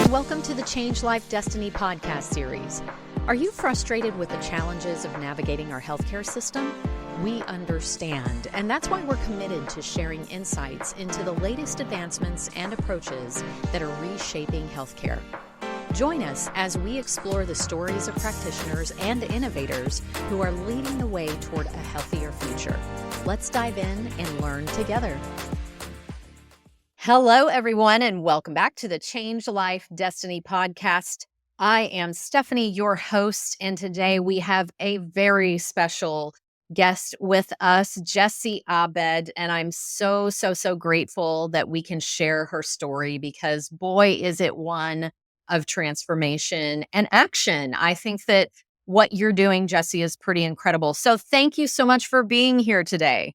and welcome to the Change Life Destiny podcast series. Are you frustrated with the challenges of navigating our healthcare system? We understand, and that's why we're committed to sharing insights into the latest advancements and approaches that are reshaping healthcare. Join us as we explore the stories of practitioners and innovators who are leading the way toward a healthier future. Let's dive in and learn together. Hello, everyone, and welcome back to the Change Life Destiny podcast. I am Stephanie, your host, and today we have a very special guest with us, Jessy Abed, and I'm so grateful that we can share her story because boy, is it one of transformation and action. I think that what you're doing, Jessy, is pretty incredible. So thank you so much for being here today.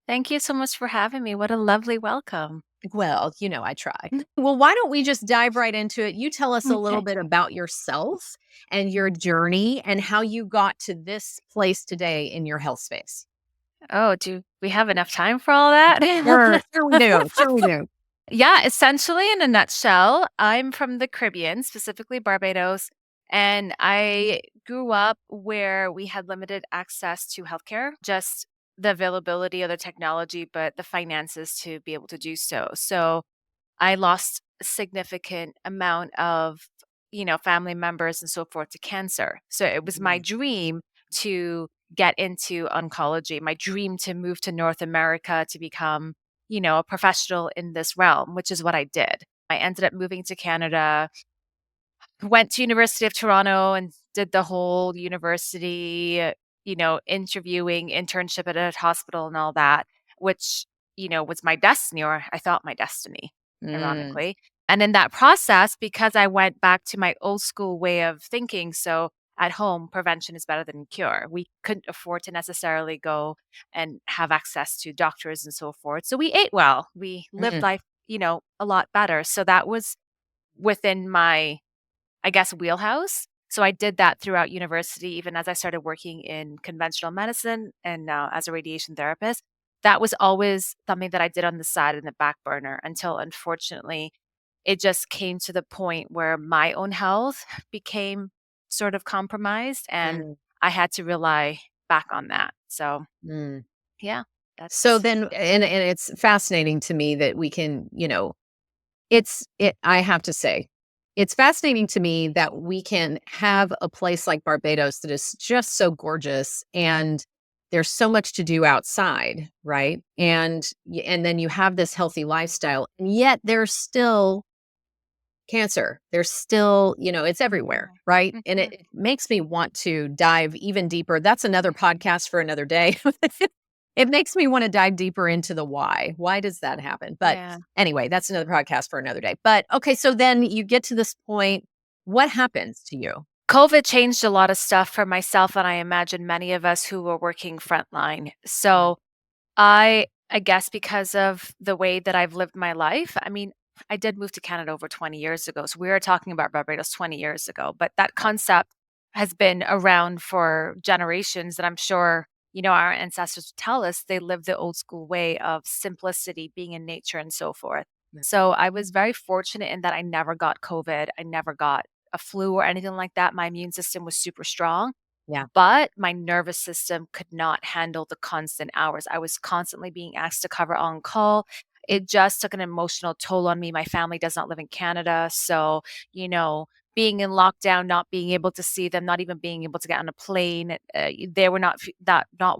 Thank you so much for having me. What a lovely welcome. Well, you know, I try. Well, why don't we just dive right into it? You tell us a little bit about yourself and your journey and how you got to this place today in your health space. Oh, do we have enough time for all that? Sure we do. Sure we do. Yeah, essentially, in a nutshell, I'm from the Caribbean, specifically Barbados, and I grew up where we had limited access to healthcare, just the availability of the technology, but the finances to be able to do so. So I lost a significant amount of, family members and so forth to cancer. So it was my dream to get into oncology, my dream to move to North America to become, a professional in this realm, which is what I did. I ended up moving to Canada, went to University of Toronto and did the whole university, interviewing, internship at a hospital and all that, which, was my destiny, or I thought my destiny, ironically. And in that process, because I went back to my old school way of thinking, so at home, prevention is better than cure. We couldn't afford to necessarily go and have access to doctors and so forth. So we ate well. We lived life, a lot better. So that was within my, I guess, wheelhouse. So I did that throughout university, even as I started working in conventional medicine and now as a radiation therapist. That was always something that I did on the side in the back burner until unfortunately it just came to the point where my own health became sort of compromised and I had to rely back on that. So yeah, So that's then, and it's fascinating to me that we can, I have to say, it's fascinating to me that we can have a place like Barbados that is just so gorgeous and there's so much to do outside, right? And then you have this healthy lifestyle, and yet there's still cancer. There's still, it's everywhere, right? And it makes me want to dive even deeper. That's another podcast for another day. It makes me want to dive deeper into the why. Why does that happen? But anyway, that's another podcast for another day. But okay, so then you get to this point. What happens to you? COVID changed a lot of stuff for myself, and I imagine many of us who were working frontline. So I guess because of the way that I've lived my life, I mean, I did move to Canada over 20 years ago. So we were talking about Barbados 20 years ago, but that concept has been around for generations. And I'm sure, our ancestors would tell us they lived the old school way of simplicity, being in nature and so forth. So I was very fortunate in that I never got COVID. I never got a flu or anything like that. My immune system was super strong. Yeah. But my nervous system could not handle the constant hours. I was constantly being asked to cover on call. It just took an emotional toll on me. My family does not live in Canada. So, being in lockdown, not being able to see them, not even being able to get on a plane, they were not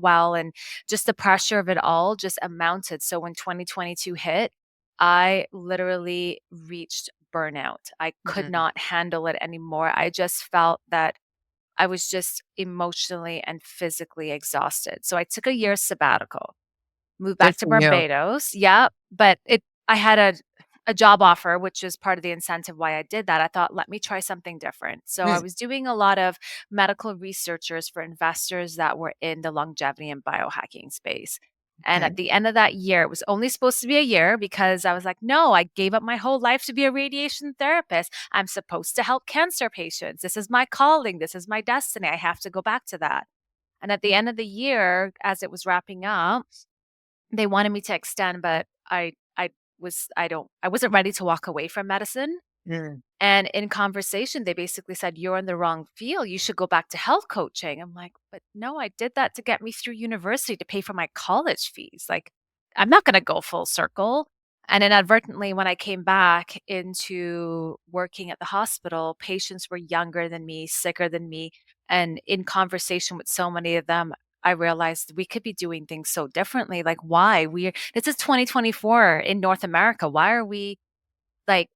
well. And just the pressure of it all just amounted. So when 2022 hit, I literally reached burnout. I could not handle it anymore. I just felt that I was just emotionally and physically exhausted. So I took a year sabbatical, moved back to Barbados. Yeah, but I had a job offer, which is part of the incentive why I did that. I thought, let me try something different. So I was doing a lot of medical researchers for investors that were in the longevity and biohacking space. And at the end of that year, it was only supposed to be a year because I was like, no, I gave up my whole life to be a radiation therapist. I'm supposed to help cancer patients. This is my calling. This is my destiny. I have to go back to that. And at the end of the year, as it was wrapping up, they wanted me to extend, but I wasn't ready to walk away from medicine. Mm. And in conversation, they basically said, "You're in the wrong field. You should go back to health coaching." I'm like, "But no, I did that to get me through university to pay for my college fees. Like, I'm not going to go full circle." And inadvertently, when I came back into working at the hospital, patients were younger than me, sicker than me. And in conversation with so many of them, I realized we could be doing things so differently. Like, why? This is 2024 in North America. Why are we like,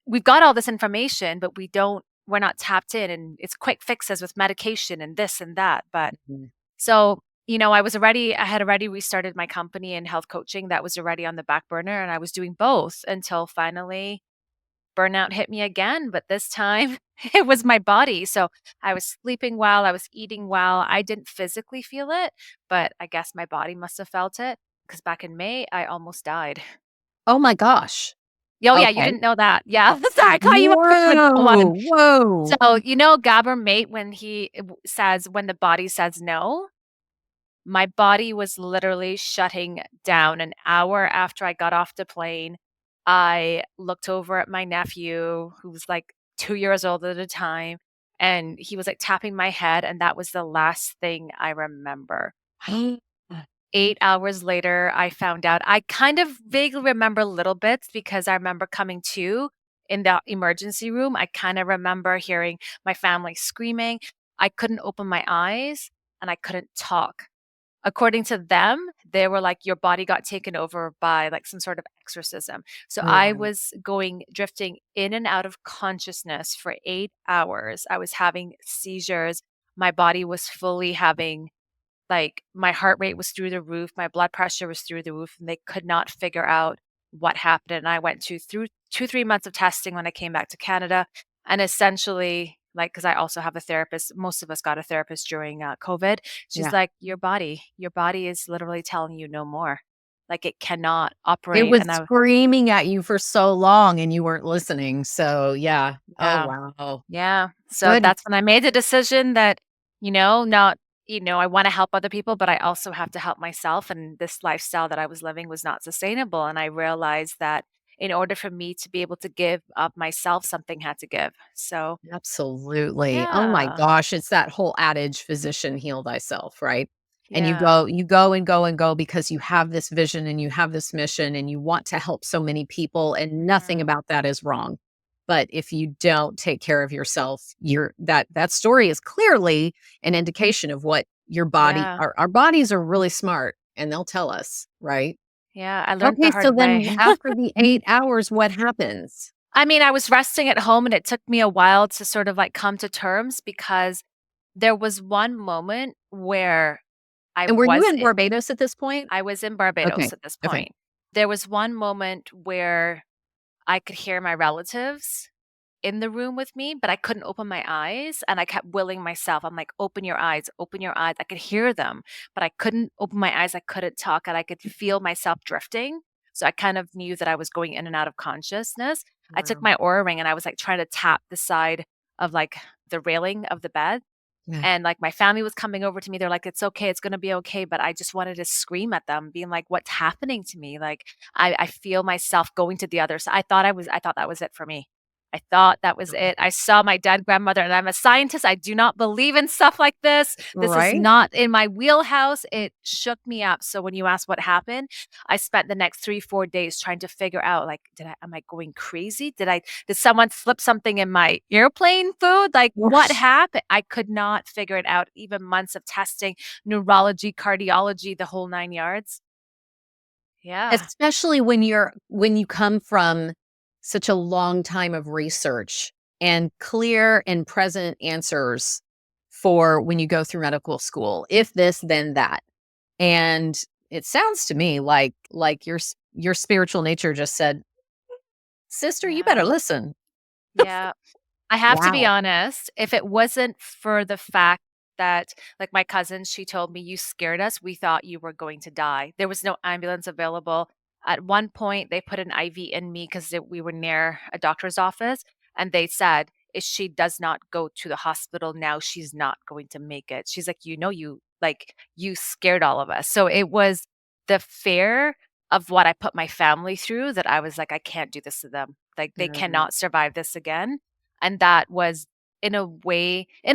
we've got all this information, but we're not tapped in, and it's quick fixes with medication and this and that. But Mhm. so, I had already restarted my company in health coaching that was already on the back burner, and I was doing both until finally burnout hit me again. But this time it was my body. So I was sleeping well, I was eating well. I didn't physically feel it, but I guess my body must have felt it because back in May, I almost died. Oh my gosh. Oh, yeah, you Okay. didn't know that. Yeah. Sorry, I caught you off guard with that Whoa, one. whoa. So, Gabber Mate when he says, when the body says no, my body was literally shutting down an hour after I got off the plane. I looked over at my nephew, who was like 2 years old at the time, and he was like tapping my head. And that was the last thing I remember. 8 hours later, I found out. I kind of vaguely remember little bits because I remember coming to in the emergency room. I kind of remember hearing my family screaming. I couldn't open my eyes and I couldn't talk. According to them, they were like, your body got taken over by like some sort of exorcism. So I Right. was drifting in and out of consciousness for 8 hours. I was having seizures. My body was fully having like, my heart rate was through the roof, my blood pressure was through the roof, and they could not figure out what happened, and I went through 2, 3 months of testing when I came back to Canada, and essentially, like, because I also have a therapist, most of us got a therapist during, COVID. She's Yeah. like, "Your body is literally telling you no more. Like, it cannot It operate," was and screaming at you for so long and you weren't listening. So, yeah. Oh, yeah. wow. Yeah. So Good. that's when I made the decision that, not, I want to help other people, but I also have to help myself. And this lifestyle that I was living was not sustainable. And I realized that in order for me to be able to give up myself, something had to give. So, Absolutely. Oh my yeah. gosh, it's that whole adage, physician heal thyself, right? And Yeah. you go and go and go because you have this vision and you have this mission and you want to help so many people and nothing Mhm. about that is wrong. But if you don't take care of yourself, you're that story is clearly an indication of what your body Yeah. our bodies are really smart and they'll tell us, right? Yeah. I learned the Okay, so hard then way. after the 8 hours, what happens? I mean, I was resting at home and it took me a while to sort of like come to terms because there was one moment where I And were you was in Barbados at this point? I was in Barbados Okay. at this Okay. point. There was one moment where I could hear my relatives in the room with me, but I couldn't open my eyes, and I kept willing myself. I'm like, "Open your eyes, open your eyes." I could hear them, but I couldn't open my eyes, I couldn't talk, and I could feel myself drifting. So I kind of knew that I was going in and out of consciousness. I took Wow. my Aura ring and I was, like, trying to tap the side of, like, the railing of the bed, Yeah. and, like, my family was coming over to me, they're like, "It's okay, it's gonna be okay," but I just wanted to scream at them, being like, "What's happening to me?" Like, I feel myself going to the other side. I thought that was it for me. I thought that was it. I saw my dead grandmother, and I'm a scientist, I do not believe in stuff like this. This is Right? not in my wheelhouse. It shook me up. So when you ask what happened, I spent the next 3, 4 days trying to figure out, like, am I going crazy? Did someone slip something in my airplane food? Like, what Whoosh. happened? I could not figure it out. Even months of testing, neurology, cardiology, the whole 9 yards. Yeah. Especially when you come from such a long time of research and clear and present answers for when you go through medical school. If this, then that. And it sounds to me like your spiritual nature just said, "Sister, you better Yeah. listen." Yeah. I have to be Wow. honest, if it wasn't for the fact that, like my cousin, she told me, "You scared us. We thought you were going to die." There was no ambulance available. At one point, they put an IV in me because we were near a doctor's office, and they said, "If she does not go to the hospital now, she's not going to make it." She's like, you scared all of us." So it was the fear of what I put my family through that I was like, "I can't do this to them. Like, they Mm, cannot survive this again. And that was in a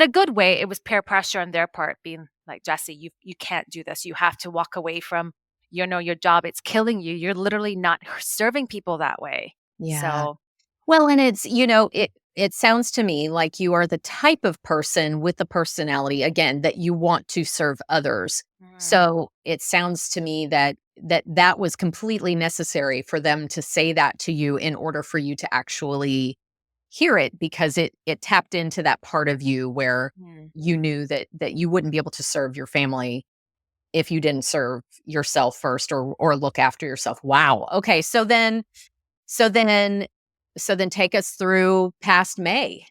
good way, it was peer pressure on their part being like, "Jesse, you can't do this. You have to walk away from, your job. It's killing you. You're literally not serving people that way." yeah. So, Well, and it sounds to me like you are the type of person with the personality, again, that you want to serve others. mm, So, it sounds to me that was completely necessary for them to say that to you in order for you to actually hear it, because it tapped into that part of you where mm. you knew that you wouldn't be able to serve your family if you didn't serve yourself first, or look after yourself. Wow. Okay, so then so then take us through past May.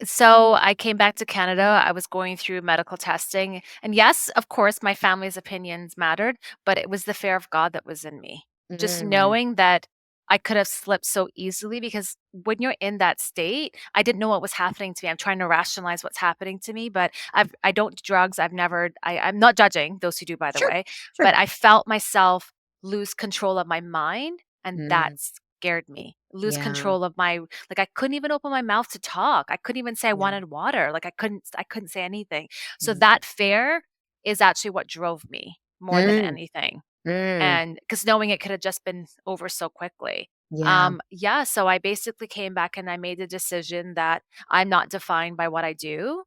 So I came back to Canada. I was going through medical testing. And yes, of course, my family's opinions mattered, but it was the fear of God that was in me. Just Mm, knowing that I could have slipped so easily because when you're in that state, I didn't know what was happening to me. I'm trying to rationalize what's happening to me, but I don't do drugs. I'm not judging those who do, by the sure, way, sure. but I felt myself lose control of my mind, and that Mm, scared me. Lose yeah, control of my, like, I couldn't even open my mouth to talk. I couldn't even say I yeah. wanted water. Like, I couldn't say anything. So Mm, that fear is actually what drove me more than mm, anything. mm, And because knowing it could have just been over so quickly. yeah. Yeah, so I basically came back and I made the decision that I'm not defined by what I do.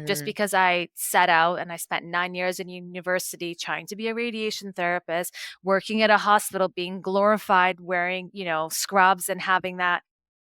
Just Mm, because I set out and I spent 9 years in university trying to be a radiation therapist, working at a hospital, being glorified, wearing, scrubs and having that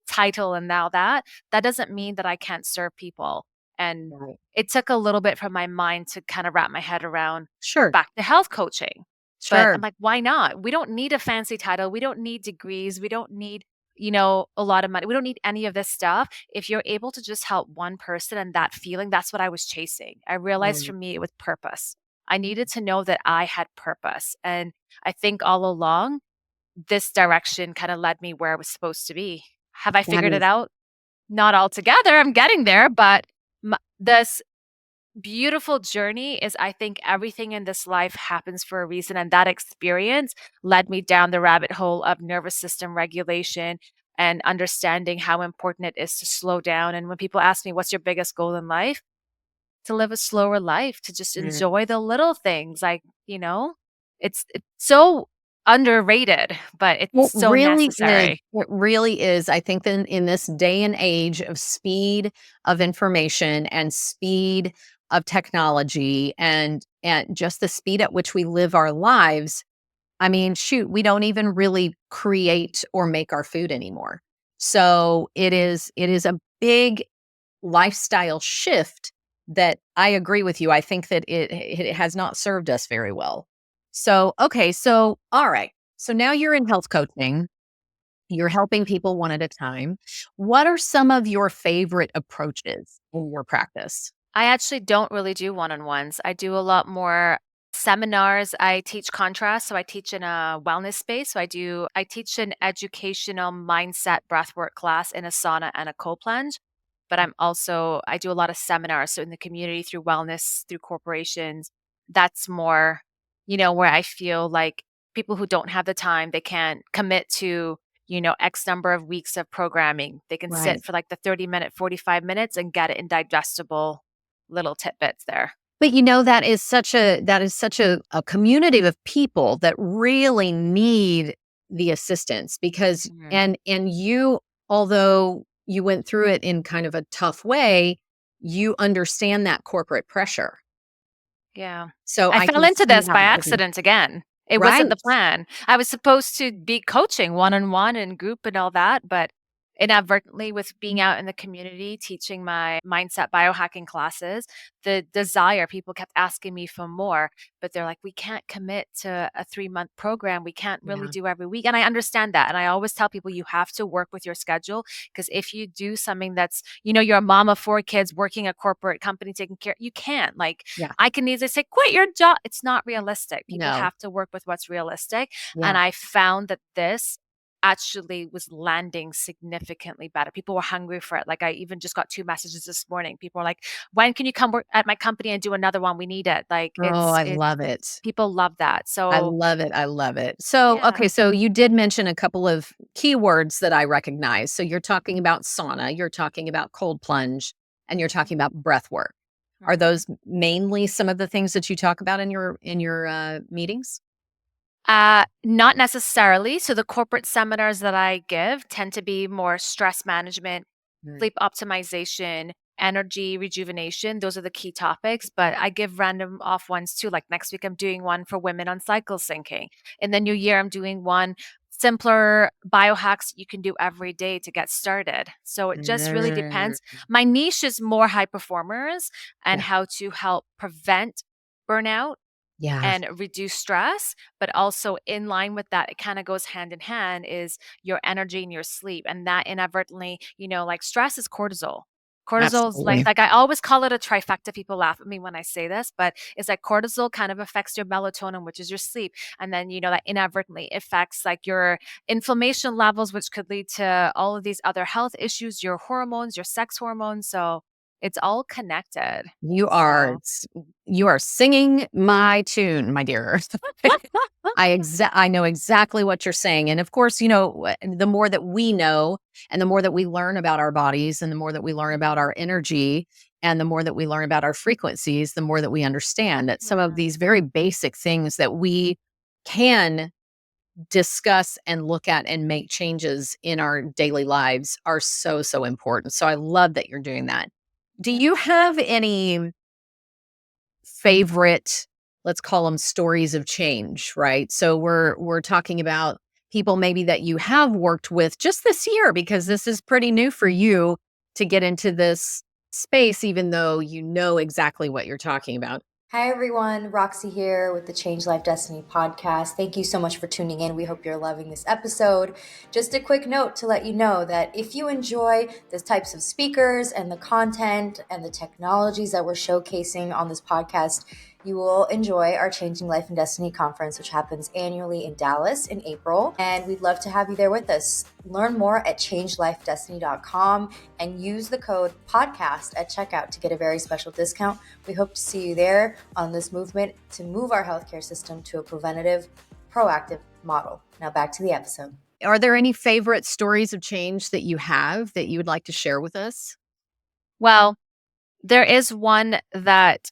title and now that doesn't mean that I can't serve people. And right. it took a little bit for my mind to kind of wrap my head around Sure, back to health coaching. But sure. I'm like, why not? We don't need a fancy title. We don't need degrees. We don't need, a lot of money. We don't need any of this stuff. If you're able to just help one person and that feeling, that's what I was chasing. I realized Mm, for me, it was purpose. I needed to know that I had purpose. And I think all along, this direction kind of led me where I was supposed to be. Have I that figured it is out? Not altogether. I'm getting there, but this beautiful journey is, I think everything in this life happens for a reason, and that experience led me down the rabbit hole of nervous system regulation and understanding how important it is to slow down. And when people ask me, what's your biggest goal in life? To live a slower life, to just mm. enjoy the little things. Like, it's so underrated, but it's Well, so really is. necessary. It really is. I think that in this day and age of speed of information and speed of technology, and just the speed at which we live our lives, I mean, shoot, we don't even really create or make our food anymore. So it is a big lifestyle shift that I agree with you. I think that it has not served us very well. So, okay, so all right. So now you're in health coaching. You're helping people one at a time. What are some of your favorite approaches in your practice? I actually don't really do one-on-ones. I do a lot more seminars. I teach contrast, so I teach in a wellness space. I teach an educational mindset breathwork class in a sauna and a cold plunge. But I do a lot of seminars. So in the community, through wellness, through corporations, that's more, where I feel like people who don't have the time, they can't commit to, X number of weeks of programming. They can Right. sit for like the 30-minute, 45 minutes and get it in digestible little tidbits there. But that is such a community of people that really need the assistance, because Mhm. and you, although you went through it in kind of a tough way, you understand that corporate pressure. Yeah. So I I fell can into see this how by that would be accident again. It wasn't the right. plan. I was supposed to be coaching one-on-one and group and all that, but inadvertently, with being out in the community teaching my mindset biohacking classes, the desire, people kept asking me for more, but they're like, "We can't commit to a 3-month program. We can't really Yeah. do every week." And I understand that. And I always tell people you have to work with your schedule, because if you do something that's, you're a mom of 4 kids working a corporate company taking care, you can't. Like, Yeah. I can easily say, quit your job. It's not realistic. People No. have to work with what's realistic. Yeah. And I found that this actually was landing significantly better. People were hungry for it. Like I even just got 2 messages this morning. People were like, "When can you come work at my company and do another one? We need it." Like Oh, I it's love it. people love that. I So, love it, I love it. So, yeah. okay, so you did mention a couple of keywords that I recognize. So you're talking about sauna, you're talking about cold plunge, and you're talking about breath work. Are Mhm. those mainly some of the things that you talk about in your meetings? Not necessarily. So the corporate seminars that I give tend to be more stress management, Mm. sleep optimization, energy rejuvenation. Those are the key topics, but I give random off ones too. Like next week, I'm doing one for women on cycle syncing. In the new year, I'm doing one simpler biohacks you can do every day to get started. So it just really Mm. depends. My niche is more high performers and Yeah. how to help prevent burnout Yeah, and reduce stress, but also in line with that, it kind of goes hand in hand is your energy and your sleep. And that inadvertently, like stress is cortisol. Cortisol's absolutely. like I always call it a trifecta. People laugh at me when I say this, but it's like cortisol kind of affects your melatonin, which is your sleep. And then, that inadvertently affects like your inflammation levels, which could lead to all of these other health issues, your hormones, your sex hormones. So it's all connected. You are So s you are singing my tune, my dear. I know exactly what you're saying, and of course, the more that we know, and the more that we learn about our bodies, and the more that we learn about Mhm. our energy, and the more that we learn about our frequencies, the more that we understand that some of Right. these very basic things that we can discuss and look at and make changes in our daily lives are so, so important. So I love that you're doing that. Do Yeah. you have any favorite, let's call them stories of change, right? So we're talking about people maybe that you have worked with just this year because this is pretty new for you to get into this space even though you know exactly what you're talking about. Hi, everyone. Roxy here with the Change Life Destiny podcast. Thank you so much for tuning in. We hope you're loving this episode. Just a quick note to let you know that if you enjoy the types of speakers and the content and the technologies that we're showcasing on this podcast, you will enjoy our Changing Life and Destiny conference, which happens annually in Dallas in April. And we'd love to have you there with us. Learn more at changelifedestiny.com and use the code podcast at checkout to get a very special discount. We hope to see you there on this movement to move our healthcare system to a preventative, proactive model. Now back to the episode. Are there any favorite stories of change that you have that you would like to share with us? Well, there is one that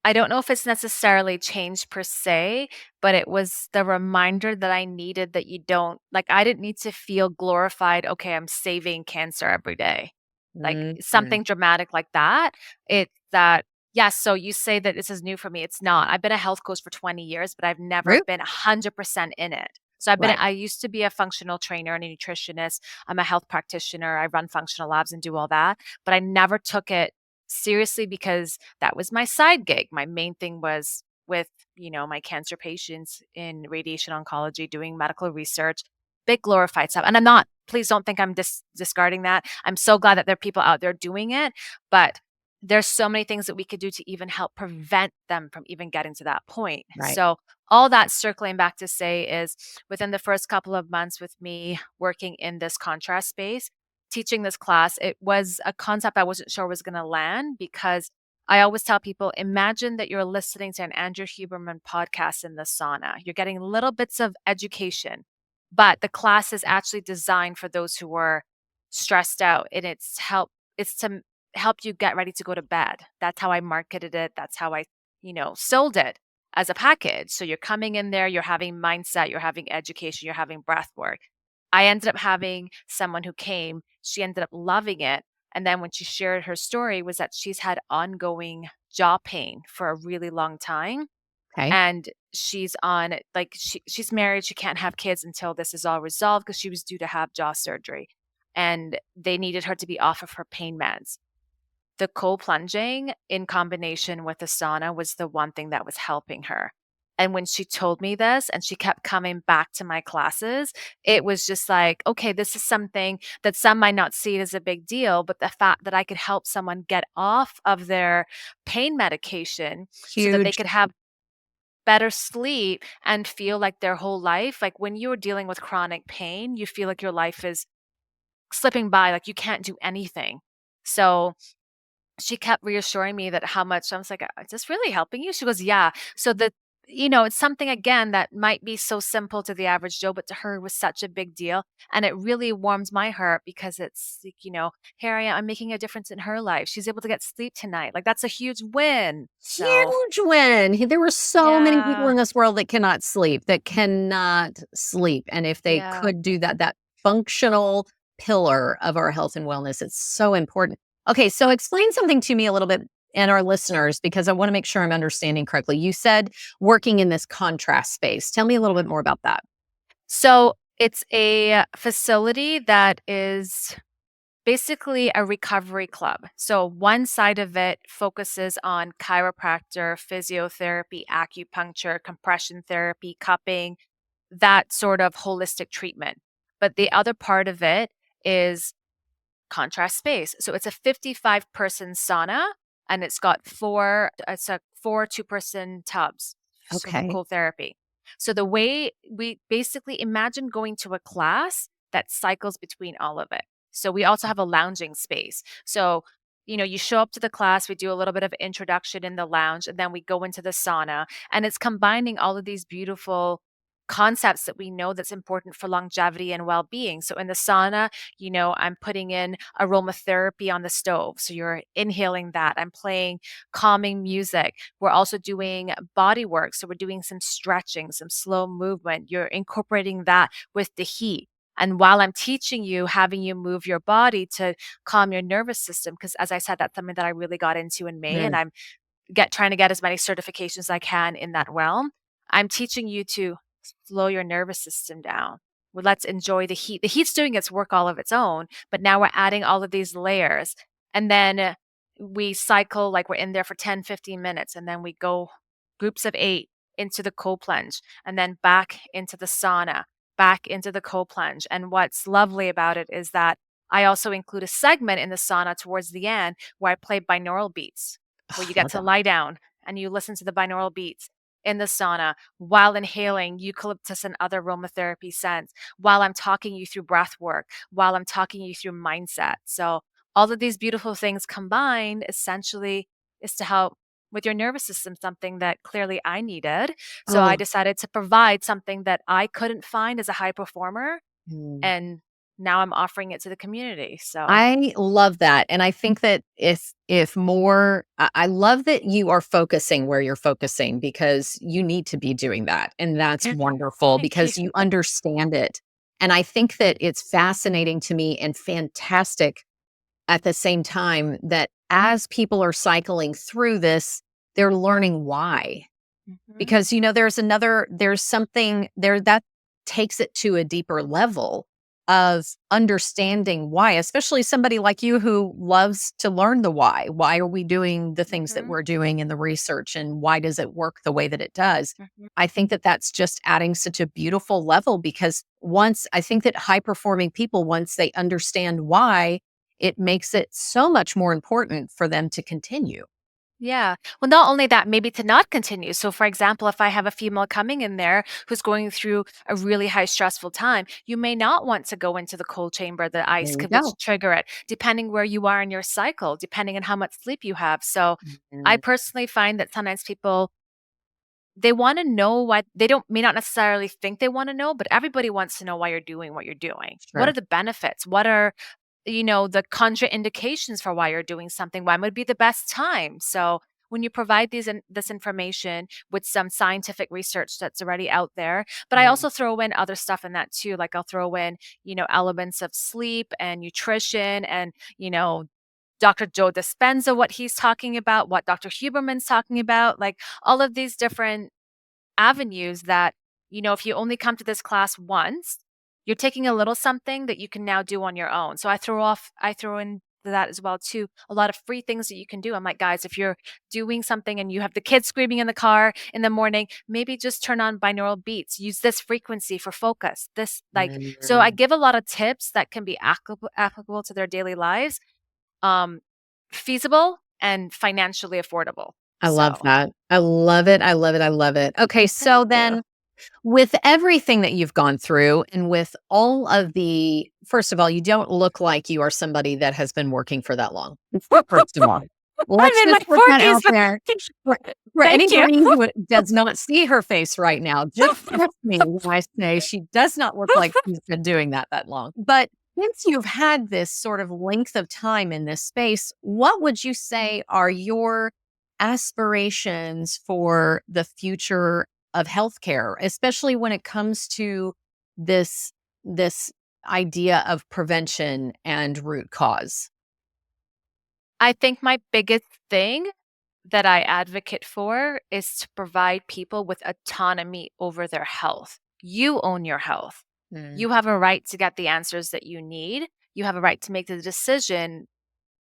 I don't know if it's necessarily change per se, but it was the reminder that I needed that you don't like, I didn't need to feel glorified, okay, I'm saving cancer every day. Like Mhm. something dramatic like that. It's that, yes, so you say that this is new for me. It's not. I've been a health coach for 20 years, but I've never Root? been 100% in it. So Right. I used to be a functional trainer and a nutritionist. I'm a health practitioner. I run functional labs and do all that, but I never took it seriously because that was my side gig. My main thing was with, my cancer patients in radiation oncology, doing medical research, big glorified stuff. And I'm not, please don't think I'm discarding that. I'm so glad that there are people out there doing it, but there's so many things that we could do to even help prevent them from even getting to that point. Right. So all that circling back to say is within the first couple of months with me working in this contrast space, teaching this class, it was a concept I wasn't sure was going to land because I always tell people imagine that you're listening to an Andrew Huberman podcast in the sauna. You're getting little bits of education, but the class is actually designed for those who are stressed out and it's to help you get ready to go to bed. That's how I marketed it. That's how I, sold it as a package. So you're coming in there, you're having mindset, you're having education, you're having breath work. I ended up having someone who came, she ended up loving it. And then when she shared her story was that she's had ongoing jaw pain for a really long time. Okay. And she's on like she's married, she can't have kids until this is all resolved because she was due to have jaw surgery. And they needed her to be off of her pain meds. The cold plunging in combination with the sauna was the one thing that was helping her. And when she told me this and she kept coming back to my classes, it was just like, okay, this is something that some might not see it as a big deal, but the fact that I could help someone get off of their pain medication so that they Huge. could have better sleep and feel like their whole life, like when you're dealing with chronic pain, you feel like your life is slipping by, like you can't do anything. So she kept reassuring me that how much I was like, "Is this really helping you?" She goes, "Yeah." So it's something again that might be so simple to the average Joe, but to her was such a big deal. And it really warms my heart because it's like, here I am, I'm making a difference in her life. She's able to get sleep tonight. Like that's a huge win. So Huge win. There were so many people yeah, in this world that cannot sleep, and if they yeah. could do that functional pillar of our health and wellness, it's so important. Okay, so explain something to me a little bit and our listeners, because I wanna make sure I'm understanding correctly. You said working in this contrast space. Tell me a little bit more about that. So it's a facility that is basically a recovery club. So one side of it focuses on chiropractor, physiotherapy, acupuncture, compression therapy, cupping, that sort of holistic treatment. But the other part of it is contrast space. So it's a 55 person sauna and it's a four two-person tubs, swimming Okay. pool therapy. So the way we basically imagine going to a class that cycles between all of it. So we also have a lounging space. So, you show up to the class, we do a little bit of introduction in the lounge, and then we go into the sauna. And it's combining all of these beautiful concepts that we know that's important for longevity and well-being. So in the sauna, I'm putting in aromatherapy on the stove. So you're inhaling that. I'm playing calming music. We're also doing body work. So we're doing some stretching, some slow movement. You're incorporating that with the heat. And while I'm teaching you, having you move your body to calm your nervous system, because as I said, that's something that I really got into in May, and Mm. I'm trying to get as many certifications as I can in that realm. I'm teaching you to slow your nervous system down. Well, let's enjoy the heat. The heat's doing its work all of its own, but now we're adding all of these layers. And then we cycle, like we're in there for 10, 15 minutes, and then we go groups of 8 into the cold plunge, and then back into the sauna, back into the cold plunge. And what's lovely about it is that I also include a segment in the sauna towards the end where I play binaural beats, where Oh, you I get love to that. lie down and you listen to the binaural beats in the sauna while inhaling eucalyptus and other aromatherapy scents, while I'm talking you through breath work, while I'm talking you through mindset. So all of these beautiful things combined essentially is to help with your nervous system, something that clearly I needed. So I Oh. decided to provide something that I couldn't find as a high performer. Mm. And now I'm offering it to the community. So I love that, and I think that if more I love that you are focusing where you're focusing because you need to be doing that, and that's wonderful thank you. because you understand it, and I think that it's fascinating to me and fantastic at the same time that as people are cycling through this, they're learning why. Mhm, Because, there's something there that takes it to a deeper level of understanding why, especially somebody like you who loves to learn the why. Why are we doing the things that mhm, we're doing in the research and why does it work the way that it does? mhm. I think that that's just adding such a beautiful level because once I think that high performing people, once they understand why, it makes it so much more important for them to continue. Yeah. Well, not only that, maybe to not continue. So, for example, if I have a female coming in there who's going through a really high stressful time, you may not want to go into the cold chamber, the There ice you could go. trigger it, depending where you are in your cycle, depending on how much sleep you have. So, I Mm, personally find that sometimes people they want to know what they don't may not necessarily think they want to know, but everybody wants to know why you're doing what you're doing. What are sure. the benefits? What are the contraindications for why you're doing something? When would be the best time? So when you provide this information with some scientific research that's already out there, but I Mm, also throw in other stuff in that too. Like I'll throw in, elements of sleep and nutrition and, Dr. Joe Dispenza, what he's talking about, what Dr. Huberman's talking about, like all of these different avenues that, if you only come to this class once, you're taking a little something that you can now do on your own. So I throw in that as well too. A lot of free things that you can do. I'm like, guys, if you're doing something and you have the kids screaming in the car in the morning, maybe just turn on binaural beats. Use this frequency for focus. So I mm. give a lot of tips that can be applicable to their daily lives, um, feasible and financially affordable. I love So, that. I love it. I love it. I love it. Okay. thank So you. then, with everything that you've gone through and with all of the, first of all, you don't look like you are somebody that has been working for that long. First of all, let's I'm in my just put that 40s. out there for Thank you. anybody who does not see her face right now. Just trust me when I say she does not look like she's been doing that long. But since you've had this sort of length of time in this space, what would you say are your aspirations for the future of healthcare, especially when it comes to this idea of prevention and root cause? I think my biggest thing that I advocate for is to provide people with autonomy over their health. You own your health. Mm, You have a right to get the answers that you need. You have a right to make the decision,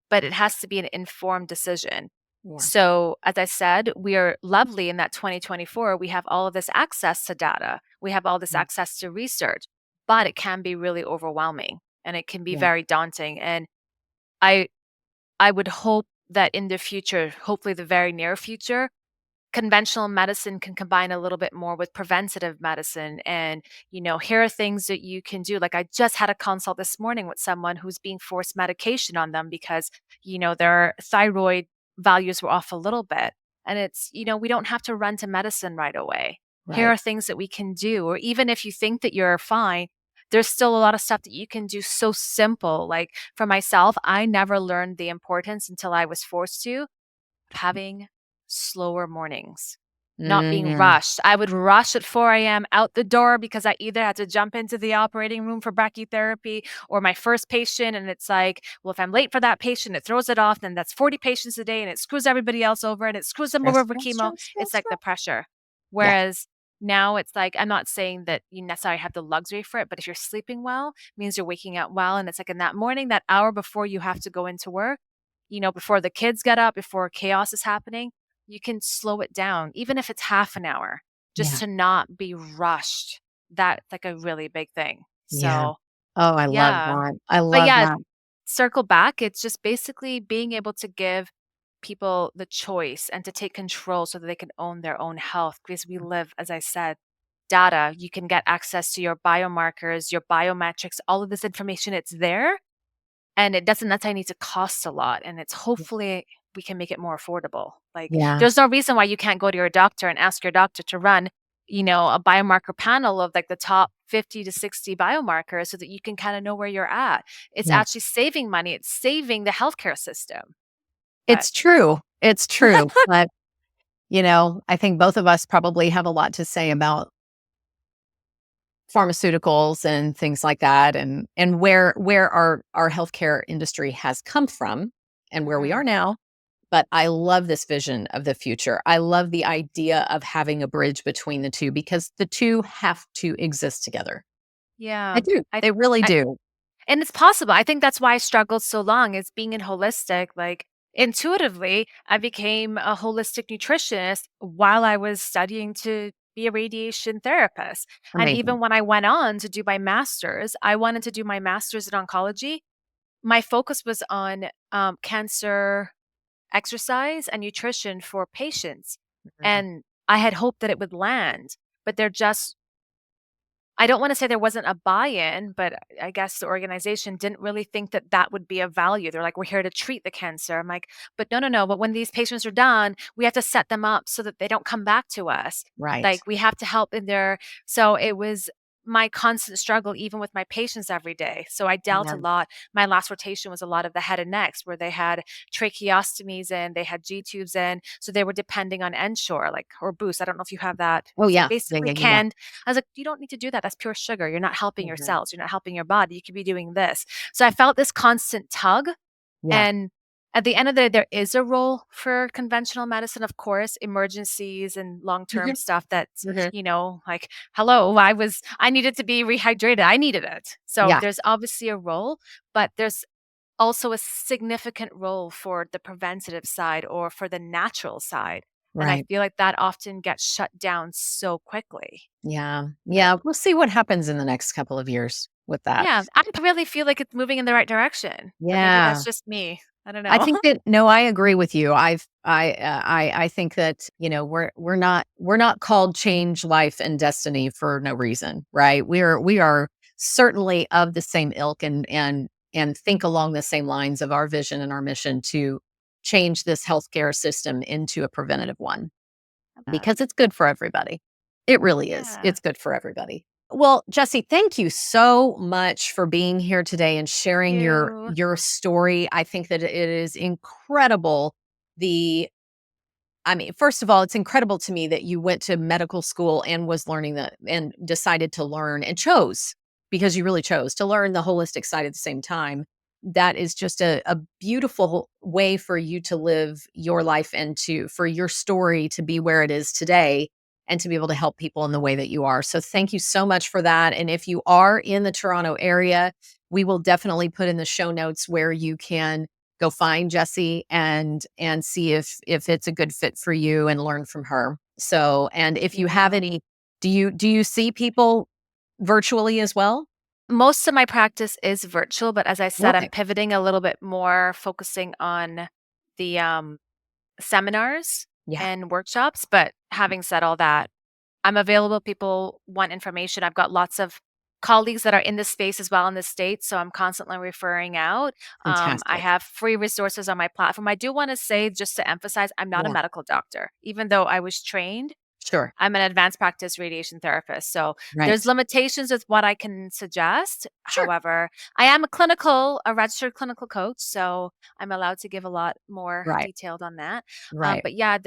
but it has to be an informed decision. yeah, So, as I said, we are lovely in that 2024, we have all of this access to data. We have all this mm, access to research, but it can be really overwhelming and it can be yeah, very daunting. And I I would hope that in the future, hopefully the very near future, conventional medicine can combine a little bit more with preventative medicine. And, here are things that you can do. Like I just had a consult this morning with someone who's being forced medication on them because, their thyroid values were off a little bit. And it's, we don't have to run to medicine right away. Here right. are things that we can do. Or even if you think that you're fine, there's still a lot of stuff that you can do so simple. Like for myself, I never learned the importance until I was forced to having slower mornings, not being Mhm. rushed. I would rush at 4 a.m. out the door because I either had to jump into the operating room for brachytherapy or my first patient. And it's like, well, if I'm late for that patient, it throws it off. Then that's 40 patients a day and it screws everybody else over and it screws them Stress, over for stress, chemo. stress, stress, It's like the stress. pressure. Yeah, Whereas now it's like, I'm not saying that you necessarily have the luxury for it, but if you're sleeping well, it means you're waking up well. And it's like in that morning, that hour before you have to go into work, before the kids get up, before chaos is happening, you can slow it down, even if it's half an hour, just yeah, to not be rushed. That's like a really big thing. yeah. So, Oh, I love yeah. that. I But love yeah, that. circle back, it's just basically being able to give people the choice and to take control so that they can own their own health because we live, as I said, data. You can get access to your biomarkers, your biometrics, all of this information, it's there. And it doesn't necessarily need to cost a lot. And it's hopefully we can make it more affordable. Like Yeah, there's no reason why you can't go to your doctor and ask your doctor to run, a biomarker panel of like the top 50 to 60 biomarkers so that you can kind of know where you're at. It's yeah. actually saving money. It's saving the healthcare system. But It's true. It's true. But, I think both of us probably have a lot to say about pharmaceuticals and things like that, and where our healthcare industry has come from and where we Mhm. are now. But I love this vision of the future. I love the idea of having a bridge between the two because the two have to exist together. I Yeah. do. I They really I do. And it's possible. I think that's why I struggled so long is being in holistic. Like intuitively, I became a holistic nutritionist while I was studying to be a radiation therapist. And Amazing. even when I went on to do my master's, I wanted to do my master's in oncology. My focus was on cancer exercise and nutrition for patients. Mhm. And I had hoped that it would land, but they're just I don't wanna say there wasn't a buy-in, but I guess the organization didn't really think that that would be of value. They're like, "We're here to treat the cancer." I'm like, "But no, no, no, but when these patients are done, we have to set them up so that they don't come back to us. Right. Like, we have to help in their." So it was my constant struggle even with my patients every day. So I dealt Yeah. a lot. My last rotation was a lot of the head and necks where they had tracheostomies in, they had G tubes in, so they were depending on Ensure, like or Boost. I don't know if you have that. Oh, It's yeah. Yeah, basically yeah, yeah, yeah. canned. I was like, "You don't need to do that. That's pure sugar. You're not helping your Mhm. cells. You're not helping your body. You could be doing this." So I felt this constant tug. Yeah. And at the end of the day, there is a role for conventional medicine, of course, emergencies and long-term Mhm. stuff that's, Mhm. like, hello, I needed to be rehydrated. I needed it. So Yeah. there's obviously a role, but there's also a significant role for the preventative side or for the natural side. And I Right. feel like that often gets shut down so quickly. Yeah. But Yeah. We'll see what happens in the next couple of years with that. yeah, I really feel like it's moving in the right direction, but maybe that's Yeah. just me. I don't I know. think that no, I agree with you. I think that, we're not called change life and destiny for no reason, right? We are certainly of the same ilk and think along the same lines of our vision and our mission to change this healthcare system into a preventative one because it's good for everybody. It really is. Yeah. It's good for everybody. Well, Jesse, thank you so much for being here today and sharing your You. your story. I think that it is incredible. The I mean, first of all, it's incredible to me that you went to medical school and was learning that and decided to learn and chose because you really chose to learn the holistic side at the same time. That is just a beautiful way for you to live your life and for your story to be where it is today and to be able to help people in the way that you are. So thank you so much for that. And if you are in the Toronto area, we will definitely put in the show notes where you can go find Jessy and see if it's a good fit for you and learn from her. So, and if you have Yeah. any, do you see people virtually as well? Most of my practice is virtual, but as I said, I'm Okay. pivoting a little bit more, focusing on the seminars Yeah, and workshops. But having said all that, I'm available. People want information. I've got lots of colleagues that are in this space as well in the States. So I'm constantly referring out. I fantastic. have free resources on my platform. I do want to say, just to emphasize, I'm not a Yeah, medical doctor, even though I was trained. sure. I'm an advanced practice radiation therapist. So there's Right. limitations with what I can suggest. Sure. However, I am a registered clinical coach. So I'm allowed to give a lot more Right. detailed on that. Right. But yeah,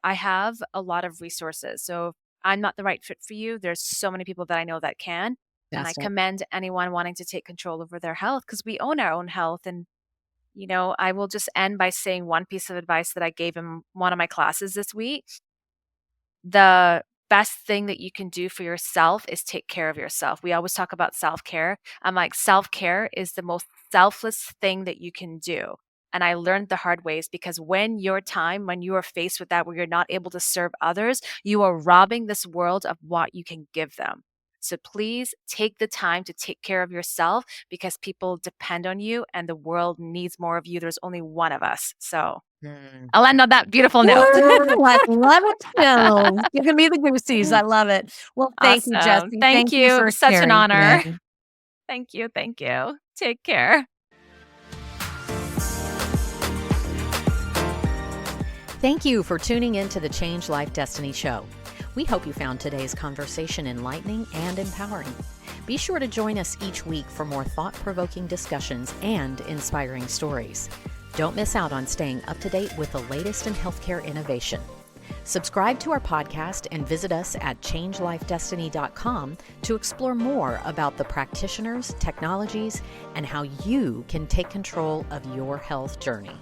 I have a lot of resources. So if I'm not the right fit for you, there's so many people that I know that can. And I Fantastic. commend anyone wanting to take control over their health because we own our own health. And, I will just end by saying one piece of advice that I gave in one of my classes this week. The best thing that you can do for yourself is take care of yourself. We always talk about self-care. I'm like, self-care is the most selfless thing that you can do. And I learned the hard ways because when you are faced with that, where you're not able to serve others, you are robbing this world of what you can give them. So please take the time to take care of yourself because people depend on you and the world needs more of you. There's only one of us. So Mm. I'll end on that beautiful note. Woo, I love it too. Giving me the goosies. I love it. Well, thank you, Awesome. Jesse. Thank Thank you you. for Such an sharing honor. today. Thank you. Thank you. Take care. Thank you for tuning in to the Change Life Destiny Show. We hope you found today's conversation enlightening and empowering. Be sure to join us each week for more thought-provoking discussions and inspiring stories. Don't miss out on staying up to date with the latest in healthcare innovation. Subscribe to our podcast and visit us at changelifedestiny.com to explore more about the practitioners, technologies, and how you can take control of your health journey.